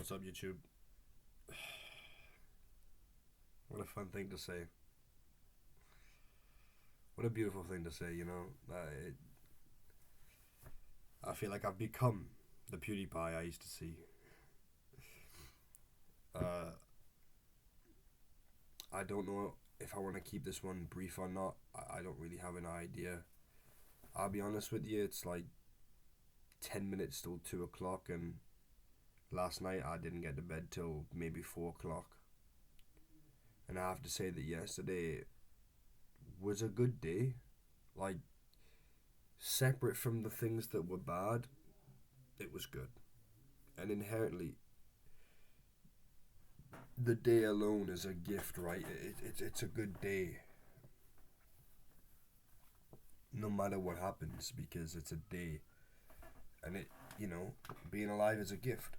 What's up, YouTube? What a fun thing to say. What a beautiful thing to say, you know? I feel like I've become the PewDiePie I used to see. Uh, I don't know if I want to keep this one brief or not. I don't really have an idea. I'll be honest with you, it's like 10 minutes till 2 o'clock, and last night I didn't get to bed till maybe 4 o'clock. And I have to say that yesterday was a good day. Like, separate from the things that were bad, it was good. And inherently, the day alone is a gift, right? It's a good day. No matter what happens, because it's a day. And being alive is a gift.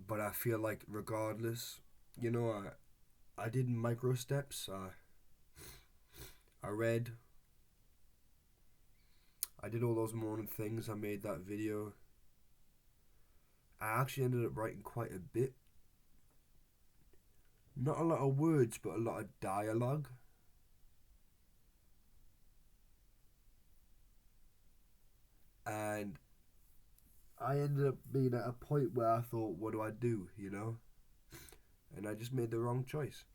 But I feel like regardless, I did micro steps. I read. I did all those morning things. I made that video. I actually ended up writing quite a bit. Not a lot of words, but a lot of dialogue. And I ended up being at a point where I thought, what do I do, And I just made the wrong choice.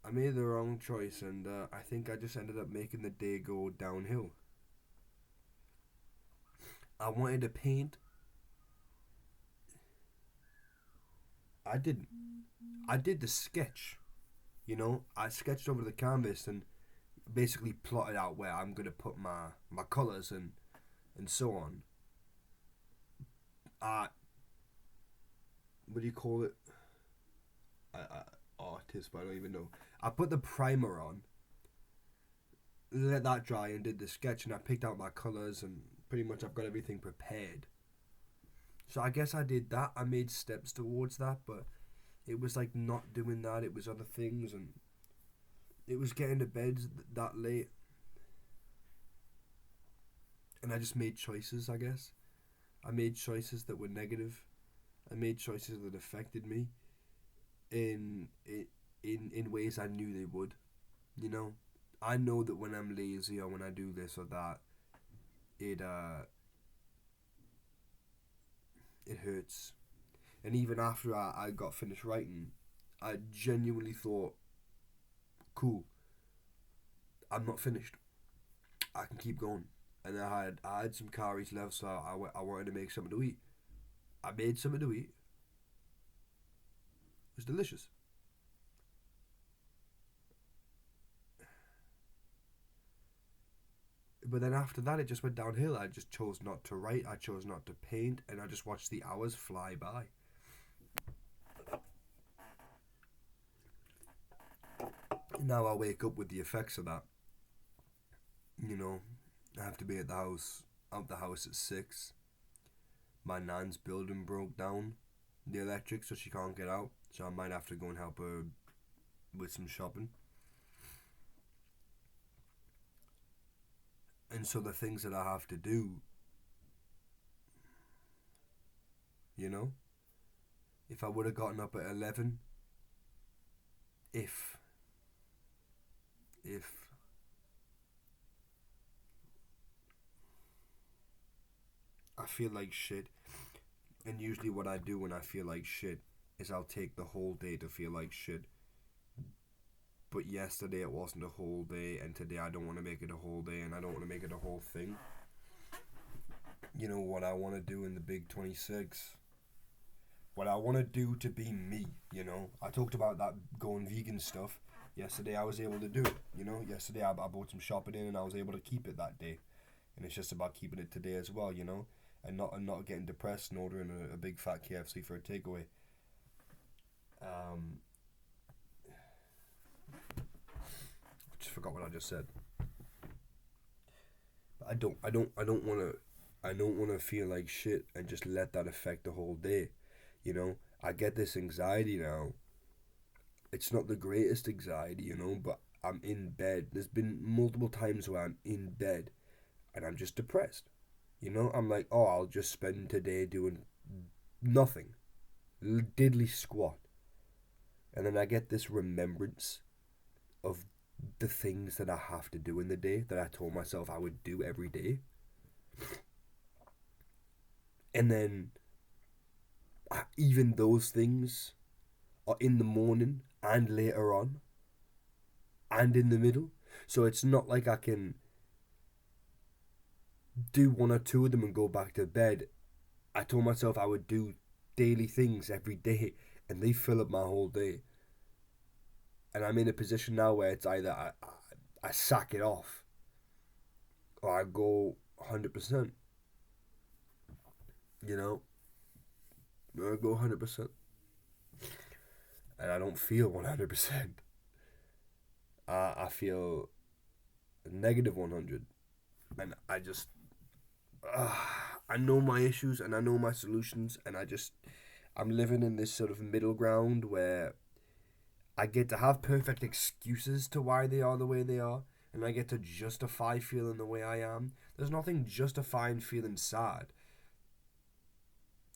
I made the wrong choice, and I think I just ended up making the day go downhill. I wanted to paint. I didn't. I did the sketch. I sketched over the canvas and basically plotted out where I'm going to put my colours and so on. What do you call it? Artist, but I don't even know. I put the primer on, let that dry, and did the sketch, and I picked out my colours, and pretty much I've got everything prepared. So I guess I did that. I made steps towards that, but it was like not doing that. It was other things, and it was getting to bed that late. And I just made choices, I guess. I made choices that were negative. I made choices that affected me in ways I knew they would. I know that when I'm lazy or when I do this or that, it hurts. And even after I got finished writing, I genuinely thought, cool, I'm not finished. I can keep going. And I had some calories left, so I wanted to make something to eat. I made something to eat. It was delicious. But then after that, it just went downhill. I just chose not to write. I chose not to paint. And I just watched the hours fly by. Now I wake up with the effects of that. I have to be at the house, out the house at 6. My nan's building broke down, the electric, so she can't get out. So I might have to go and help her with some shopping. And so the things that I have to do, if I would have gotten up at 11, if I feel like shit, and usually what I do when I feel like shit is I'll take the whole day to feel like shit. But yesterday it wasn't a whole day, and today I don't want to make it a whole day, and I don't want to make it a whole thing. What I want to do in the big 26, what I want to do to be me. I talked about that going vegan stuff. Yesterday I was able to do it. Yesterday I bought some shopping in, and I was able to keep it that day. And it's just about keeping it today as well, and not getting depressed and ordering a big fat KFC for a takeaway. Just forgot what I just said. But I don't want to feel like shit and just let that affect the whole day. I get this anxiety now. It's not the greatest anxiety, but I'm in bed. There's been multiple times where I'm in bed and I'm just depressed. You know, I'm like, oh, I'll just spend today doing nothing, diddly squat, and then I get this remembrance of the things that I have to do in the day that I told myself I would do every day, and then even those things are in the morning and later on and in the middle. So it's not like I can do one or two of them and go back to bed. I told myself I would do daily things every day, and they fill up my whole day. And I'm in a position now where it's either I sack it off or I go 100%. You know, I go 100%, and I don't feel 100%. I feel negative 100, and uh, I know my issues and I know my solutions, and I'm living in this sort of middle ground where I get to have perfect excuses to why they are the way they are, and I get to justify feeling the way I am. There's nothing justifying feeling sad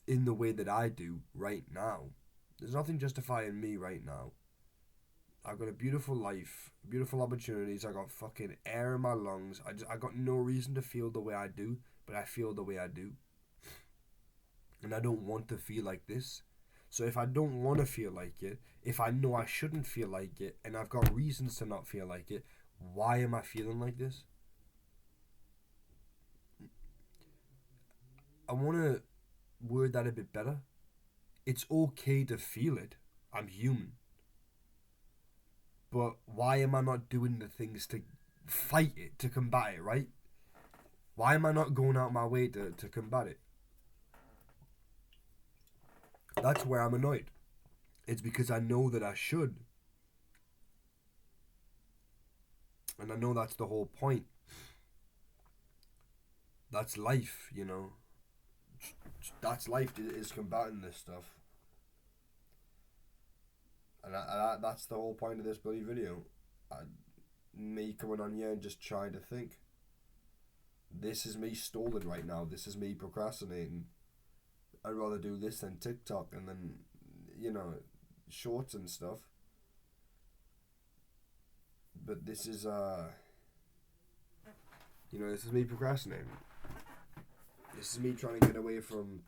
in the way that I do right now. There's nothing justifying me right now. I've got a beautiful life, beautiful opportunities. I got fucking air in my lungs. I got no reason to feel the way I do, but I feel the way I do. And I don't want to feel like this. So if I don't want to feel like it, if I know I shouldn't feel like it, and I've got reasons to not feel like it, why am I feeling like this? I want to word that a bit better. It's okay to feel it. I'm human. But why am I not doing the things to fight it, to combat it, right? Why am I not going out my way to combat it? That's where I'm annoyed. It's because I know that I should. And I know that's the whole point. That's life, you know. That's life, is combating this stuff. And that's the whole point of this bloody video. Me coming on here and just trying to think. This is me stalling right now. This is me procrastinating. I'd rather do this than TikTok and then, you know, shorts and stuff. But this is, this is me procrastinating. This is me trying to get away from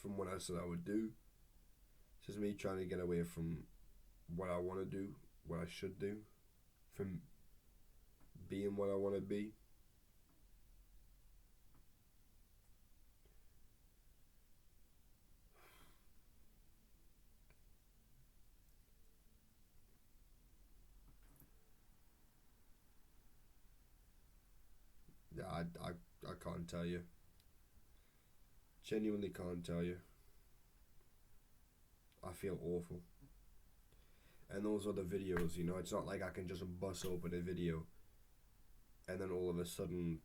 what I said I would do. This is me trying to get away from what I want to do, what I should do, from being what I want to be. Yeah, I can't tell you. Genuinely can't tell you. I feel awful. And those are the videos, you know, it's not like I can just bust open a video and then all of a sudden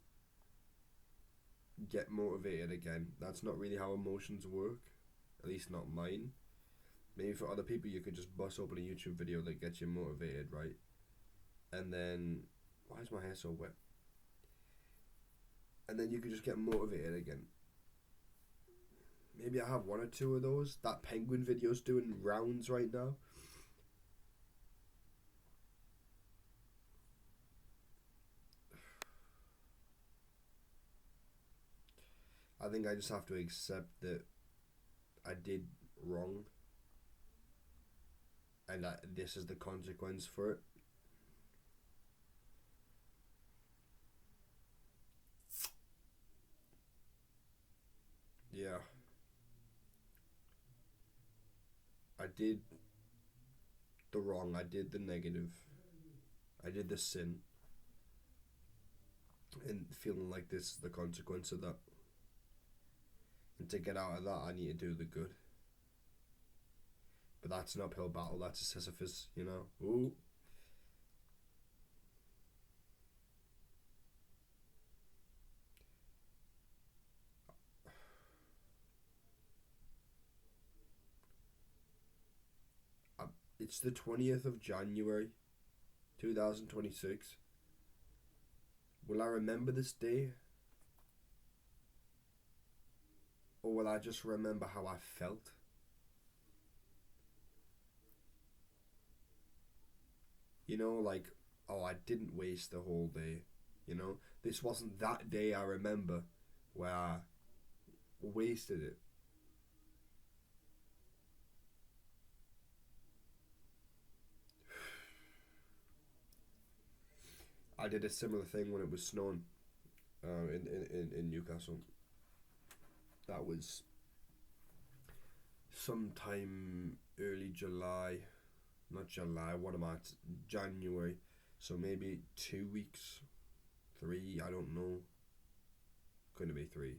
get motivated again. That's not really how emotions work. At least not mine. Maybe for other people you could just bust open a YouTube video that gets you motivated, right? And then why is my hair so wet? And then you could just get motivated again. Maybe I have one or two of those. That penguin video's doing rounds right now. I think I just have to accept that I did wrong, and that this is the consequence for it. Yeah. I did the wrong, I did the negative, I did the sin, and feeling like this is the consequence of that. And to get out of that, I need to do the good. But that's an uphill battle, that's a Sisyphus, you know? Ooh. It's the 20th of January, 2026. Will I remember this day? or will I just remember how I felt? You know, like, oh, I didn't waste the whole day. You know, this wasn't that day I remember where I wasted it. I did a similar thing when it was snowing in Newcastle. That was sometime early July, not July, what am I, January, so maybe 2 weeks, three, I don't know, couldn't be three.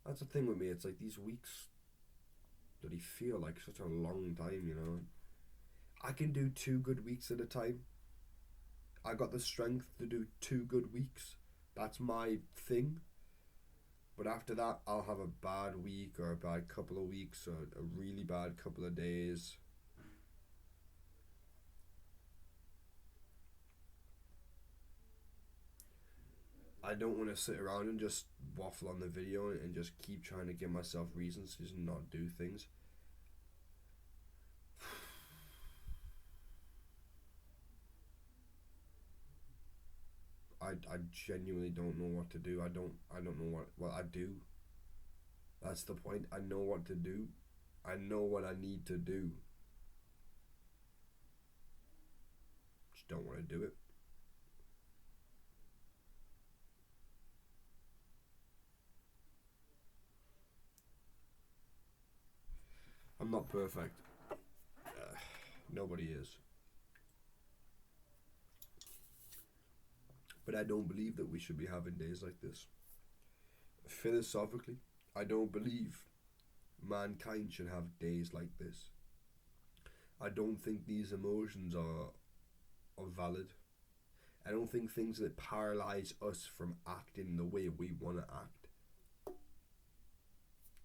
That's the thing with me, it's like these weeks that he feel like such a long time, you know. I can do 2 good weeks at a time. I got the strength to do 2 good weeks. That's my thing. But after that, I'll have a bad week or a bad couple of weeks or a really bad couple of days. I don't want to sit around and just waffle on the video and just keep trying to give myself reasons to just not do things. I genuinely don't know what to do. I don't know what, well, I do. That's the point. I know what to do. I know what I need to do. Just don't want to do it. I'm not perfect. Nobody is. But I don't believe that we should be having days like this. Philosophically, I don't believe mankind should have days like this. I don't think these emotions are valid. I don't think things that paralyze us from acting the way we want to act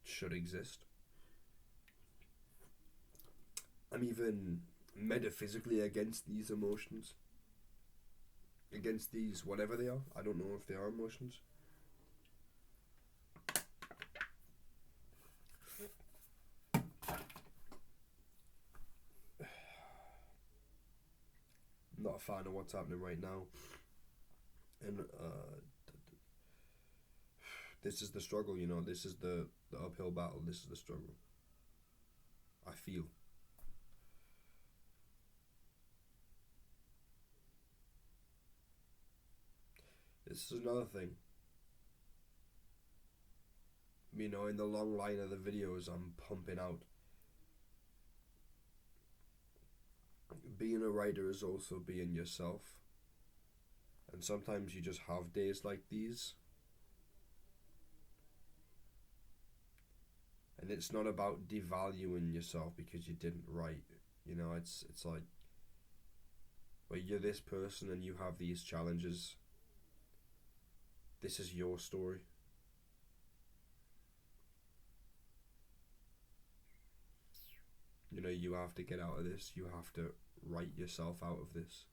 should exist. I'm even metaphysically against these emotions. Against these, whatever they are. I don't know if they are emotions. I'm not a fan of what's happening right now. And this is the struggle, you know. This is the uphill battle. This is the struggle. I feel. This is another thing. You know, in the long line of the videos I'm pumping out, being a writer is also being yourself. And sometimes you just have days like these. And it's not about devaluing yourself because you didn't write. You know, it's like, well, you're this person and you have these challenges. This is your story. You know, you have to get out of this. You have to write yourself out of this.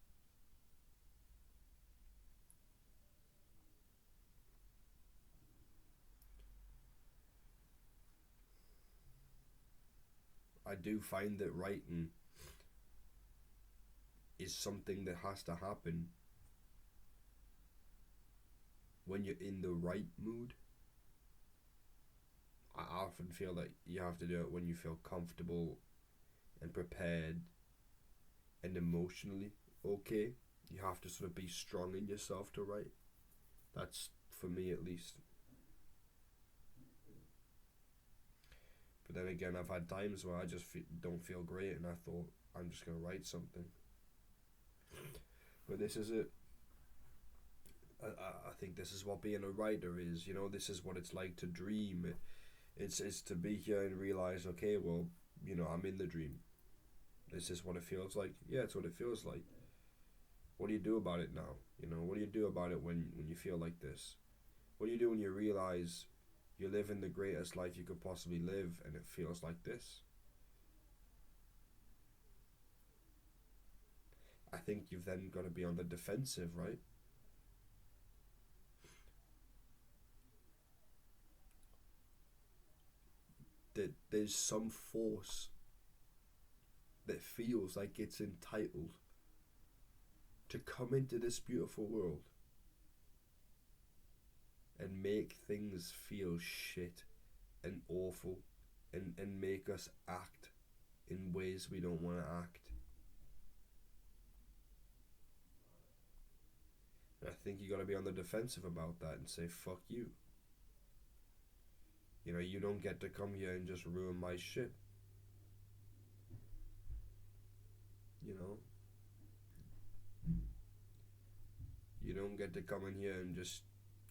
I do find that writing is something that has to happen when you're in the right mood. I often feel that you have to do it when you feel comfortable and prepared and emotionally okay. You have to sort of be strong in yourself to write. That's for me at least. But then again, I've had times where I just don't feel great and I thought, I'm just going to write something. But this is it. I think this is what being a writer is. You know, this is what it's like to dream. It's to be here and realize, okay, well, you know, I'm in the dream. This is what it feels like. Yeah, it's what it feels like. What do you do about it now? You know, what do you do about it when you feel like this? What do you do when you realize you're living the greatest life you could possibly live and it feels like this? I think you've then got to be on the defensive, right? there's some force that feels like it's entitled to come into this beautiful world and make things feel shit and awful, and make us act in ways we don't want to act. And I think you got to be on the defensive about that and say, fuck you. You know, you don't get to come here and just ruin my shit. You know? You don't get to come in here and just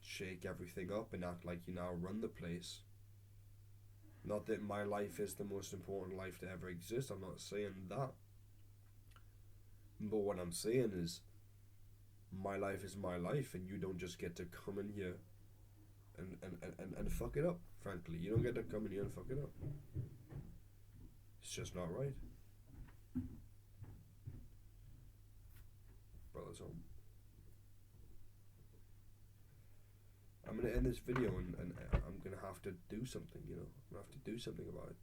shake everything up and act like you now run the place. Not that my life is the most important life to ever exist, I'm not saying that. But what I'm saying is, my life is my life, and you don't just get to come in here and fuck it up, frankly. You don't get to come in here and fuck it up. It's just not right. Brothers home. I'm going to end this video and I'm going to have to do something, you know. I'm going to have to do something about it.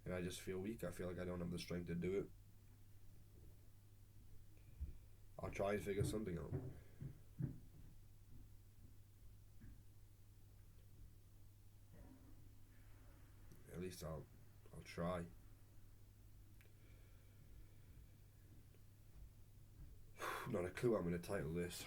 And I just feel weak. I feel like I don't have the strength to do it. I'll try and figure something out. At least I'll try. Not a clue what I'm going to title this.